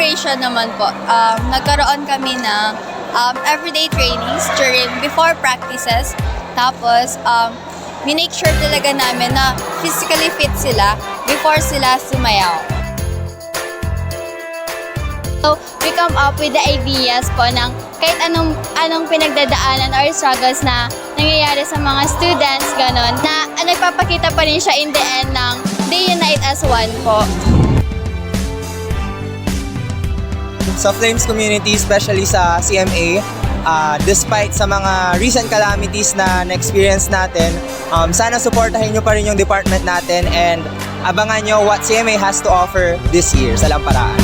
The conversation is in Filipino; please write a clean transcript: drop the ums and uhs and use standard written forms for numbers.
preparation naman po, nagkaroon kami ng everyday trainings before practices. Tapos, minake sure talaga namin na physically fit sila before sila sumayaw. So, we come up with the ideas po ng kahit anong pinagdadaanan or struggles na nangyayari sa mga students, ganon, na nagpapakita pa rin siya in the end ng they unite as one po. Sa Flames community, especially sa CMA, despite sa mga recent calamities na na-experience natin, sana supportahin nyo pa rin yung department natin and abangan nyo what CMA has to offer this year sa Lamparaan.